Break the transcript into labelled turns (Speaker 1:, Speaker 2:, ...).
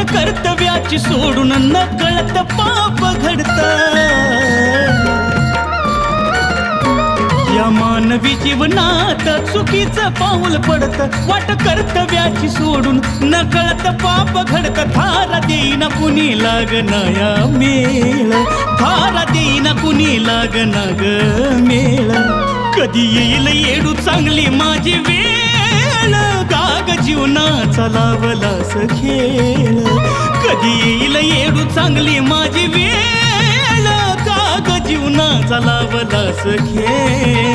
Speaker 1: वाट कर्तव्याची सोडून नकळत पाप घडतं। या मानवी जीवनात चुकीचं पाऊल पडतं, वाट कर्तव्याची सोडून नकळत पाप घडतं। थारा देईना कुणी लागना या मेळ, थारा देईना कुणी लागना ग मेळ। कधी येईल येडू चांगली माझी वेळ, गाग जीवनाचा लावलास खेळ। कधी येईल येडू चांगली माझी वेळ, गाग जीवनाचा लावलास खेळ।